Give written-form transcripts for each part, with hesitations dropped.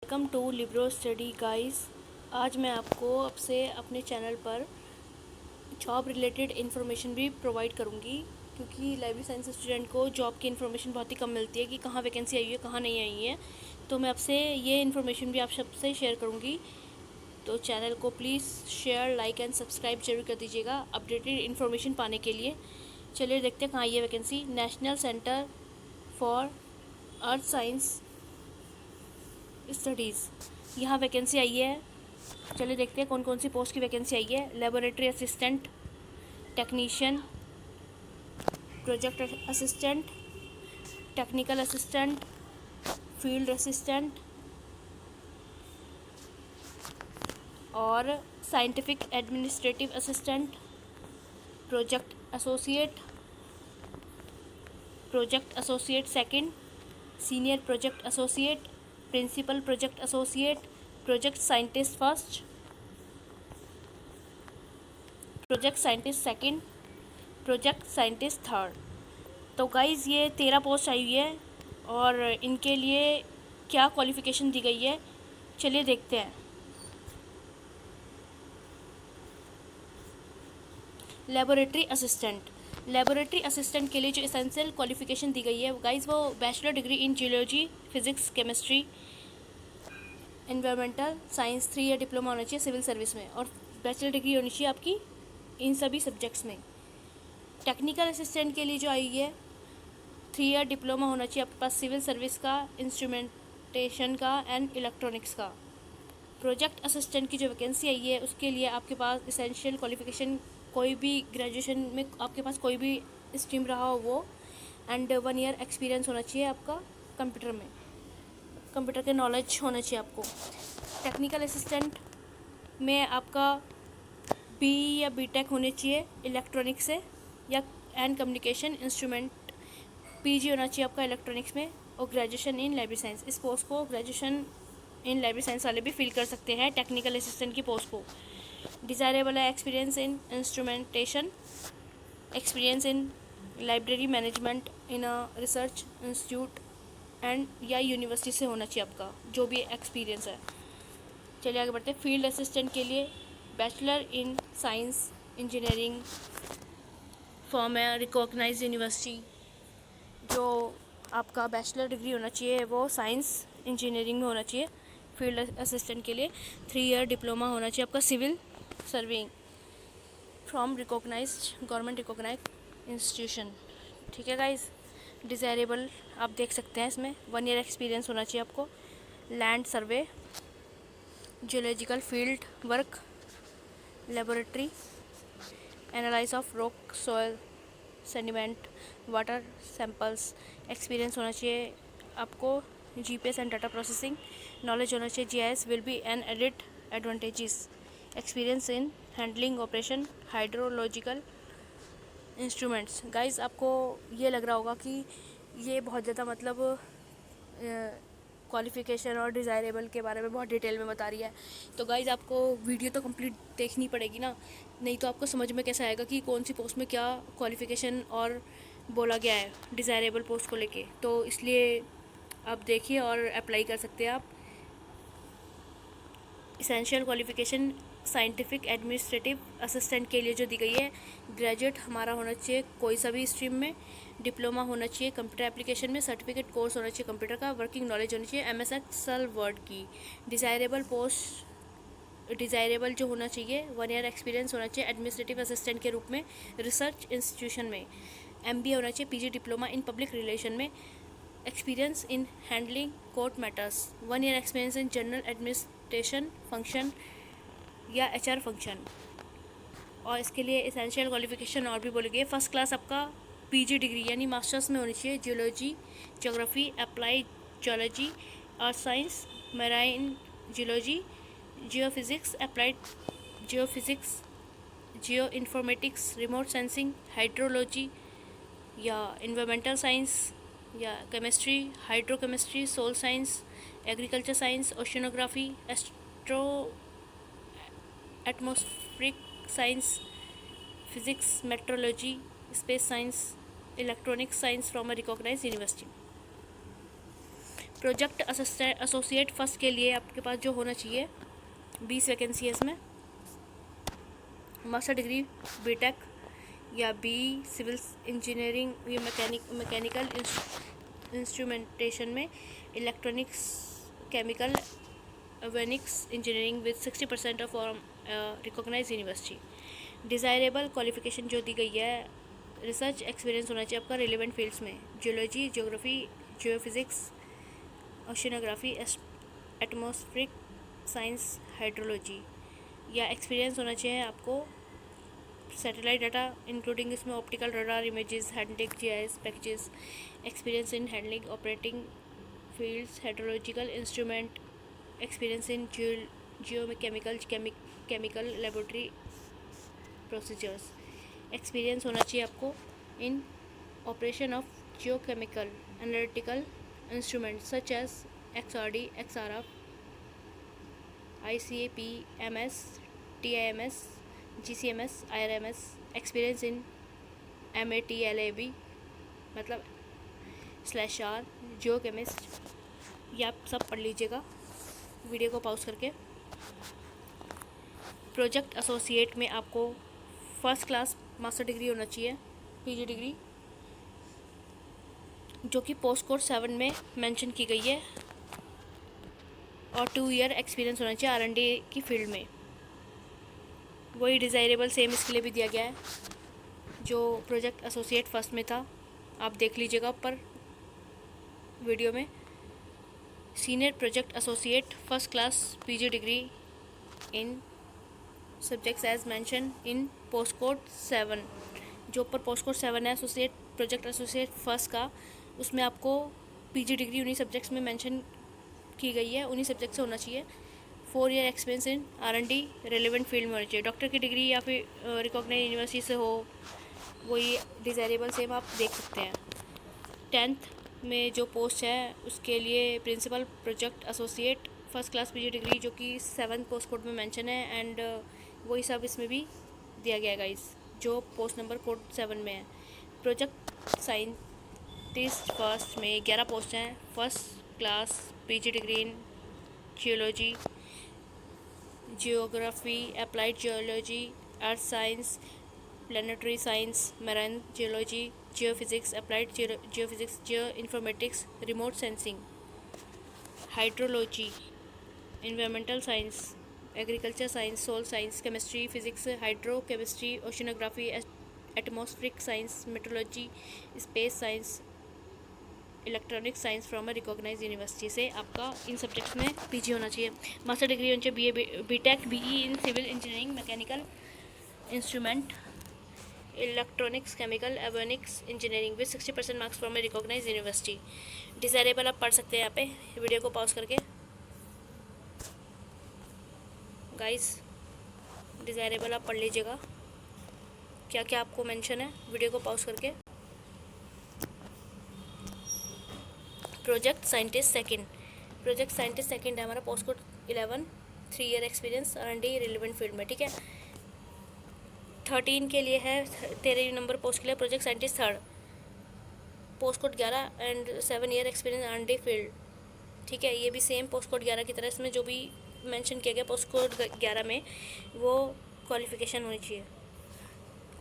Welcome to Libro study guys. आज मैं आपको आपसे अपने चैनल पर जॉब रिलेटेड इन्फॉर्मेशन भी प्रोवाइड करूंगी, क्योंकि लाइब्रेरी साइंस स्टूडेंट को जॉब की इन्फॉर्मेशन बहुत ही कम मिलती है कि कहाँ वैकेंसी आई है कहाँ नहीं आई है। तो मैं आपसे ये इन्फॉर्मेशन भी आप सबसे शेयर करूँगी। तो चैनल को please share, like and subscribe जरूर कर दीजिएगा अपडेटेड इन्फॉर्मेशन पाने के लिए। चलिए देखते हैं कहाँ आई है vacancy. National centre for earth science studies, यहाँ वैकेंसी आई है। चलिए देखते हैं कौन कौन सी पोस्ट की वैकेंसी आई है। Laboratory assistant, technician, project assistant, technical assistant, field assistant और scientific administrative assistant, project associate second, senior project associate, principal project associate, project scientist first, project scientist second, project scientist third. तो guys ये 13 post आई हुई है और इनके लिए क्या qualification दी गई है चलिए देखते हैं। लेबोरेटरी असिस्टेंट के लिए जो एसेंशियल क्वालिफ़िकेशन दी गई है गाइज़ वो bachelor degree in geology, physics, chemistry, environmental science, 3 year diploma होना चाहिए सिविल सर्विस में और बैचलर डिग्री होनी चाहिए आपकी इन सभी सब्जेक्ट्स में। टेक्निकल असिस्टेंट के लिए जो आई है 3 ईयर डिप्लोमा होना चाहिए आपके पास सिविल सर्विस का, इंस्ट्रूमेंटेशन का एंड इलेक्ट्रॉनिक्स का। प्रोजेक्ट असिस्टेंट की जो वैकेंसी आई है उसके लिए आपके पास एसेंशियल क्वालिफ़िकेशन कोई भी ग्रेजुएशन में आपके पास कोई भी स्ट्रीम रहा हो वो, एंड 1 ईयर एक्सपीरियंस होना चाहिए आपका कंप्यूटर में, कंप्यूटर के नॉलेज होना चाहिए आपको। टेक्निकल असिस्टेंट में आपका बी या बीटेक होने चाहिए इलेक्ट्रॉनिक्स से या एंड कम्युनिकेशन इंस्ट्रूमेंट, पीजी होना चाहिए आपका इलेक्ट्रॉनिक्स में और ग्रेजुएशन इन लाइब्रेरी साइंस। इस पोस्ट को ग्रेजुएशन इन लाइब्रेरी साइंस वाले भी फिल कर सकते हैं टेक्निकल असिस्टेंट की पोस्ट को। डिज़ायरेबल है experience in instrumentation, experience in library management in a research institute and या यूनिवर्सिटी से होना चाहिए आपका जो भी एक्सपीरियंस है। चलिए आगे बढ़ते हैं। फील्ड असिस्टेंट के लिए bachelor in science engineering from a recognised university, जो आपका बैचलर डिग्री होना चाहिए वो साइंस इंजीनियरिंग में होना चाहिए। फील्ड असिस्टेंट के लिए 3 ईयर डिप्लोमा होना चाहिए आपका civil serving from recognised government recognised institution. ठीक है गाइज। डिज़ायरेबल आप देख सकते हैं इसमें 1 ईयर एक्सपीरियंस होना चाहिए आपको। Land survey, geological field work, laboratory analyse of rock, soil, sediment, water samples. Experience होना चाहिए आपको GPS and data processing, knowledge होना चाहिए GIS will be an added advantages. Experience in handling operation hydrological instruments. Guys आपको ये लग रहा होगा कि ये बहुत ज़्यादा मतलब क्वालिफ़िकेशन और डिज़ायरेबल के बारे में बहुत डिटेल में बता रही है। तो गाइज आपको वीडियो तो कंप्लीट देखनी पड़ेगी ना, नहीं तो आपको समझ में कैसे आएगा कि कौन सी पोस्ट में क्या क्वालिफ़िकेशन और बोला गया है डिज़ायरेबल पोस्ट को लेके। तो इसलिए आप देखिए और अप्लाई कर सकते हैं आप। Essential qualification scientific administrative assistant के लिए जो दी गई है, ग्रेजुएट हमारा होना चाहिए कोई सा भी स्ट्रीम में, डिप्लोमा होना चाहिए कंप्यूटर एप्लीकेशन में, सर्टिफिकेट कोर्स होना चाहिए कंप्यूटर का, वर्किंग नॉलेज होनी चाहिए एमएस एक्सेल वर्ड की। डिज़ायरेबल जो होना चाहिए 1 ईयर एक्सपीरियंस होना चाहिए एडमिनिस्ट्रेटिव असिस्टेंट के रूप में रिसर्च इंस्टीट्यूशन में, एमबीए होना चाहिए PG diploma in public relation में, experience in handling court matters, 1 year experience in general administration function या एचआर फंक्शन। और इसके लिए एसेंशियल क्वालिफिकेशन और भी बोली गई है। फर्स्ट क्लास आपका पीजी डिग्री यानी मास्टर्स में होनी चाहिए geology, geography, applied geology, earth science, marine geology, geophysics, applied geophysics, geo informatics, remote sensing, hydrology या इन्वायरमेंटल साइंस या chemistry, hydrochemistry, soil science, agriculture science, oceanography, atmospheric science, physics, metrology, space science, electronics science from a recognised university. Project associate first के लिए आपके पास जो होना चाहिए 20 vacancy है इसमें। मास्टर डिग्री बीटेक या बी सिविल इंजीनियरिंग या मैकेनिकल इंस्ट्रूमेंटेशन में, electronics, chemical, avionics engineering with 60% of recognise university. Desirable qualification जो दी गई है, रिसर्च एक्सपीरियंस होना चाहिए आपका रिलेवेंट फील्ड्स में, geology, geography, geophysics, oceanography, atmospheric science, hydrology, या एक्सपीरियंस होना चाहिए आपको सैटेलाइट डाटा इंक्लूडिंग इसमें optical radar images, handling GIS packages, experience in handling operating fields, hydrological instrument, experience in chemical laboratory procedures, experience होना चाहिए आपको in operation of geochemical analytical instrument such as XRD, XRF, ICAP, MS, TIMS, GCMS, IRMS, experience in MATLAB मतलब /R, geo chemist. ये आप सब पढ़ लीजिएगा video को पॉज करके। प्रोजेक्ट एसोसिएट में आपको फर्स्ट क्लास मास्टर डिग्री होना चाहिए, PG डिग्री, जो कि पोस्ट कोड 7 में मेंशन की गई है, और 2 ईयर एक्सपीरियंस होना चाहिए R&D की फील्ड में। वही डिज़ायरेबल सेम इसके लिए भी दिया गया है जो प्रोजेक्ट एसोसिएट फर्स्ट में था, आप देख लीजिएगा ऊपर वीडियो में। Senior project associate first class PG degree in subjects as mention in post code 7, जो ऊपर पोस्ट कोड 7 है एसोसिएट प्रोजेक्ट एसोसिएट फर्स्ट का, उसमें आपको PG डिग्री उन्हीं सब्जेक्ट्स में मेंशन की गई है, उन्हीं सब्जेक्ट से होना चाहिए। 4 ईयर एक्सपीरियंस इन R&D रेलिवेंट फील्ड में होना चाहिए। डॉक्टर की डिग्री या फिर रिकॉग्नाइज यूनिवर्सिटी से हो, वही डिज़ायरेबल सेम आप देख सकते हैं। 10th में जो पोस्ट है उसके लिए principal project associate first class PG degree, जो कि 7 पोस्ट कोड में मेंशन है, एंड वही सब इसमें भी दिया गया है गाइस, जो पोस्ट नंबर कोड 7 में है। प्रोजेक्ट साइंटिस्ट फर्स्ट में 11 पोस्ट हैं। First class PG degree in geology, geography, applied geology, earth science, planetary science, marine geology, geophysics, applied geophysics, geo informatics, remote sensing, hydrology, environmental science, agriculture science, soil science, chemistry, physics, hydro chemistry, oceanography, atmospheric science, metrology, space science, electronic science from a recognise university से आपका इन subjects में PG होना चाहिए। Master degree होनी चाहिए BA BTech BE in civil engineering, mechanical instrument, electronics, chemical, avionics engineering with 60% marks from a recognise university. Desirable आप पढ़ सकते हैं यहाँ पे वीडियो को पॉज करके गाइस, डिज़ायरेबल आप पढ़ लीजिएगा क्या क्या आपको मेंशन है वीडियो को पॉज करके। प्रोजेक्ट साइंटिस्ट सेकंड है हमारा, post code 11, 3 year experience R&D relevant field में, ठीक है। 13 के लिए है, 13 नंबर पोस्ट के लिए project scientist third, post code 11 and 7 year experience R&D field, ठीक है। ये भी सेम पोस्ट कोड 11 की तरह इसमें जो भी मेंशन किया गया पोस्ट कोड 11 में, वो क्वालिफिकेशन होनी चाहिए।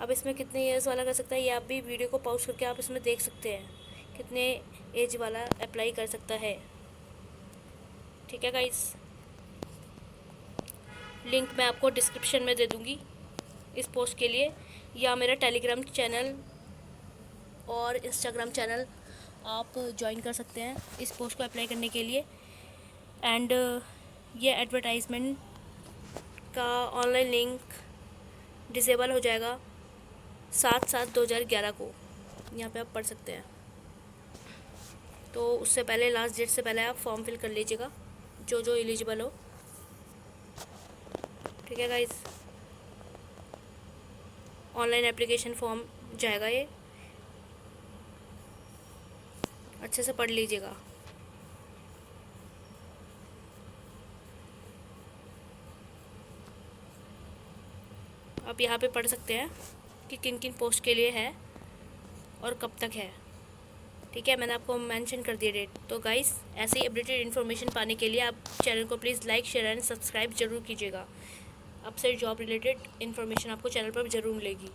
अब इसमें कितने ईयर्स वाला कर सकता है ये आप भी वीडियो को पॉज करके आप इसमें देख सकते हैं, कितने एज वाला अप्लाई कर सकता है, ठीक है गाइस। लिंक मैं आपको डिस्क्रिप्शन में दे दूँगी इस पोस्ट के लिए, या मेरा टेलीग्राम चैनल और इंस्टाग्राम चैनल आप ज्वाइन कर सकते हैं इस पोस्ट को अप्लाई करने के लिए। एंड ये एडवर्टाइजमेंट का ऑनलाइन लिंक डिसेबल हो जाएगा 7/7/2011 को, यहाँ पे आप पढ़ सकते हैं। तो उससे पहले, लास्ट डेट से पहले आप फॉर्म फिल कर लीजिएगा जो एलिजिबल हो, ठीक है गाइस। ऑनलाइन एप्लीकेशन फॉर्म जाएगा, ये अच्छे से पढ़ लीजिएगा। आप यहाँ पे पढ़ सकते हैं कि किन किन पोस्ट के लिए है और कब तक है। ठीक है, मैंने आपको मेंशन कर दिया डेट। तो गाइस, ऐसे ही अपडेटेड इन्फॉर्मेशन पाने के लिए आप चैनल को please like, share and subscribe जरूर कीजिएगा। अब से जॉब रिलेटेड इन्फॉर्मेशन आपको चैनल पर ज़रूर मिलेगी।